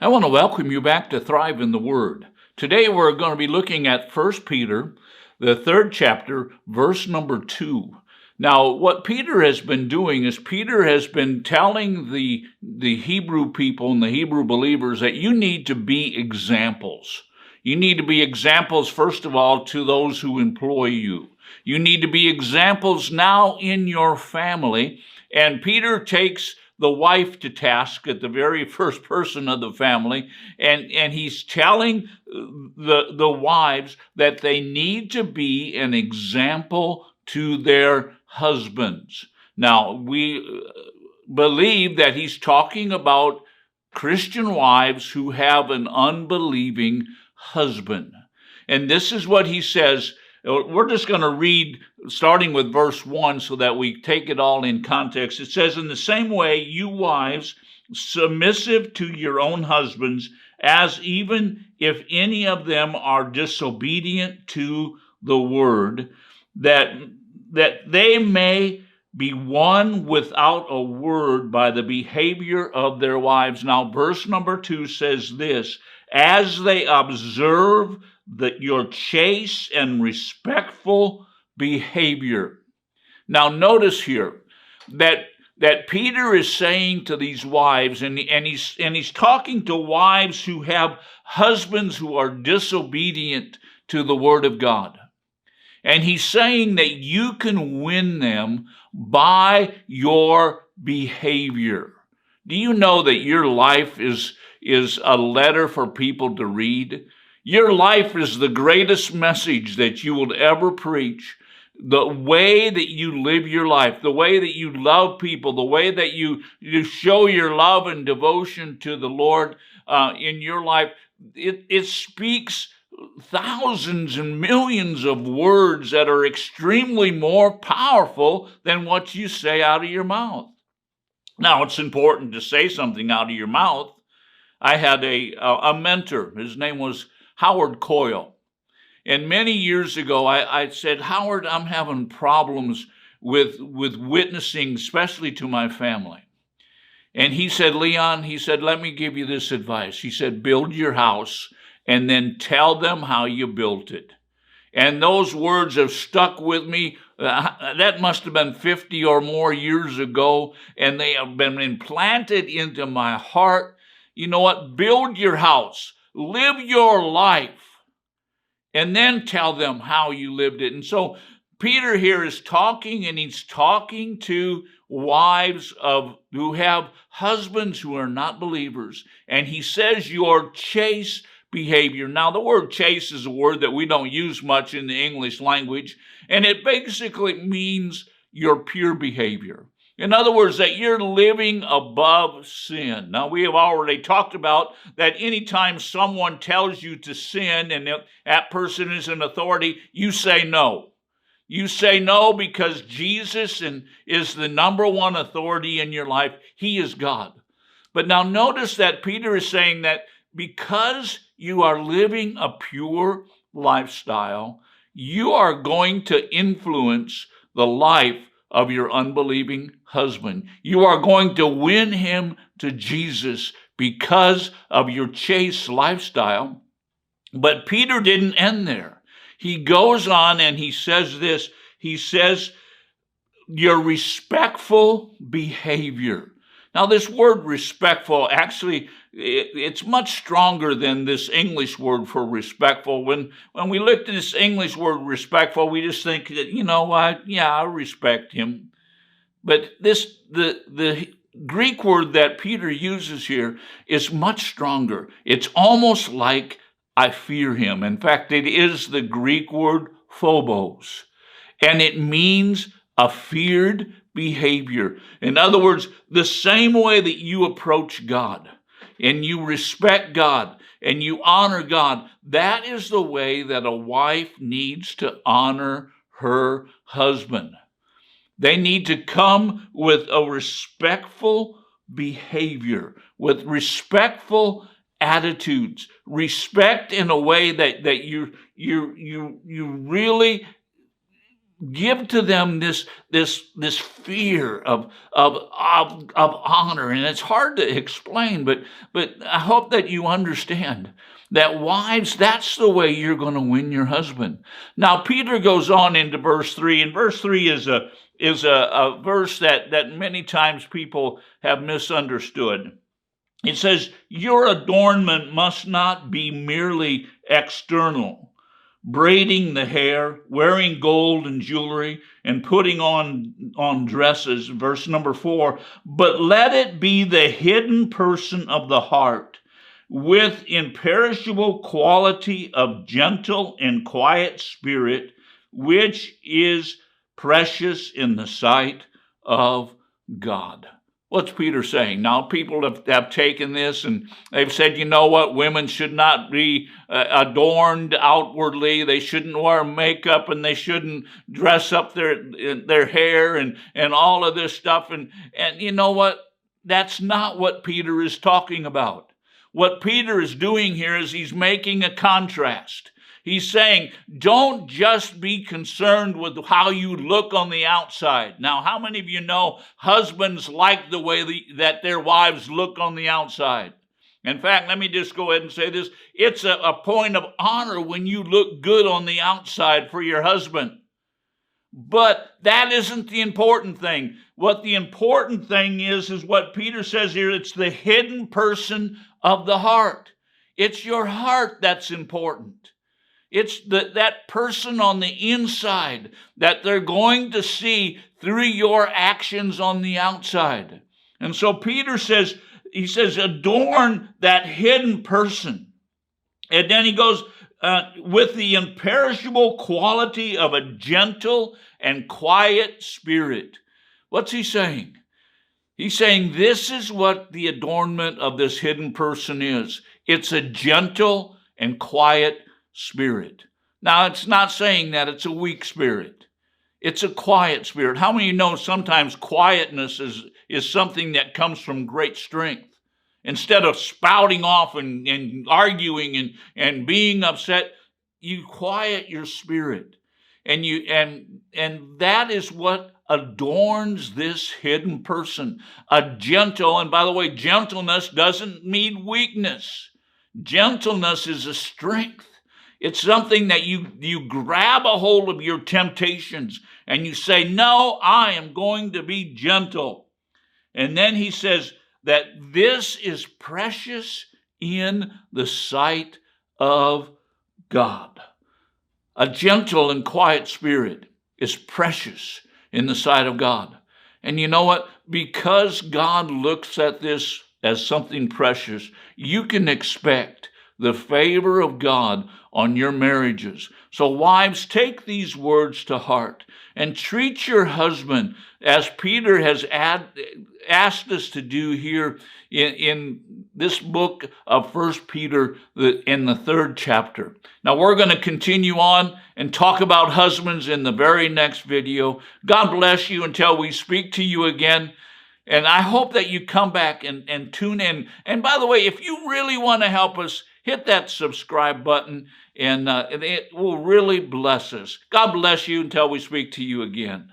want to welcome you back to Thrive in the Word. Today we're going to be looking at 1 Peter, the 3rd chapter, verse number 2. Now, what Peter has been doing is Peter has been telling the Hebrew people and the Hebrew believers that you need to be examples. You need to be examples, first of all, to those who employ you. You need to be examples now in your family. And Peter takes the wife to task at the very first person of the family, and he's telling the wives that they need to be an example to their husbands. Now, we believe that he's talking about Christian wives who have an unbelieving husband. And this is what he says. We're just going to read starting with verse 1 so that we take it all in context. It says, "In the same way, you wives, submissive to your own husbands, as even if any of them are disobedient to the word, that they may be won without a word by the behavior of their wives." Now, verse number 2 says this, "As they observe your chaste and respectful behavior." Now, notice here that Peter is saying to these wives, and he's talking to wives who have husbands who are disobedient to the word of God. And he's saying that you can win them by your behavior. Do you know that your life is a letter for people to read? Your life is the greatest message that you will ever preach. The way that you live your life, the way that you love people, the way that you show your love and devotion to the Lord in your life, it speaks thousands and millions of words that are extremely more powerful than what you say out of your mouth. Now, it's important to say something out of your mouth. I had a mentor. His name was Howard Coyle. And many years ago, I said, "Howard, I'm having problems with witnessing, especially to my family." And he said, "Leon," he said, "let me give you this advice." He said, "Build your house and then tell them how you built it." And those words have stuck with me. That must have been 50 or more years ago, and they have been implanted into my heart. You know what? Build your house. Live your life, and then tell them how you lived it. And so Peter here is talking, and he's talking to wives who have husbands who are not believers. And he says your chaste behavior. Now, the word chaste is a word that we don't use much in the English language, and it basically means your pure behavior. In other words, that you're living above sin. Now, we have already talked about that anytime someone tells you to sin and that person is an authority, you say no. You say no because Jesus is the number one authority in your life. He is God. But now notice that Peter is saying that because you are living a pure lifestyle, you are going to influence the life of your unbelieving husband. You are going to win him to Jesus because of your chaste lifestyle. But Peter didn't end there. He goes on and he says this. He says, your respectful behavior. Now, this word respectful, actually, it's much stronger than this English word for respectful. When we look at this English word respectful, we just think that, you know what, yeah, I respect him. But the Greek word that Peter uses here is much stronger. It's almost like I fear him. In fact, it is the Greek word phobos, and it means a feared behavior. In other words, the same way that you approach God and you respect God and you honor God, that is the way that a wife needs to honor her husband. They need to come with a respectful behavior, with respectful attitudes, respect in a way that you really give to them this fear of honor. And it's hard to explain, but I hope that you understand that, wives, that's the way you're going to win your husband. Now, Peter goes on into verse 3, and verse 3 is a verse that many times people have misunderstood. It says, your adornment must not be merely external, braiding the hair, wearing gold and jewelry, and putting on dresses, verse number 4, but let it be the hidden person of the heart, with imperishable quality of gentle and quiet spirit, which is precious in the sight of God. What's Peter saying? Now, people have taken this and they've said, you know what, women should not be adorned outwardly. They shouldn't wear makeup, and they shouldn't dress up their hair and all of this stuff. And you know what? That's not what Peter is talking about. What Peter is doing here is he's making a contrast. He's saying, don't just be concerned with how you look on the outside. Now, how many of you know husbands like the way that their wives look on the outside? In fact, let me just go ahead and say this. It's a point of honor when you look good on the outside for your husband. But that isn't the important thing. What the important thing is what Peter says here. It's the hidden person of the heart. It's your heart that's important. It's that person on the inside that they're going to see through your actions on the outside. And so Peter says, adorn that hidden person. And then he goes, with the imperishable quality of a gentle and quiet spirit. What's he saying? He's saying this is what the adornment of this hidden person is. It's a gentle and quiet spirit. Now, it's not saying that it's a weak spirit. It's a quiet spirit. How many of you know sometimes quietness is something that comes from great strength? Instead of spouting off and arguing and being upset, you quiet your spirit. And that is what adorns this hidden person. A gentle, and by the way, gentleness doesn't mean weakness. Gentleness is a strength. It's something that you grab a hold of your temptations and you say, no, I am going to be gentle. And then he says that this is precious in the sight of God. A gentle and quiet spirit is precious in the sight of God. And you know what? Because God looks at this as something precious, you can expect the favor of God on your marriages. So wives, take these words to heart and treat your husband as Peter has asked us to do here in this book of 1 Peter in the 3rd chapter. Now we're going to continue on and talk about husbands in the very next video. God bless you until we speak to you again. And I hope that you come back and tune in. And by the way, if you really want to help us, hit that subscribe button, and it will really bless us. God bless you until we speak to you again.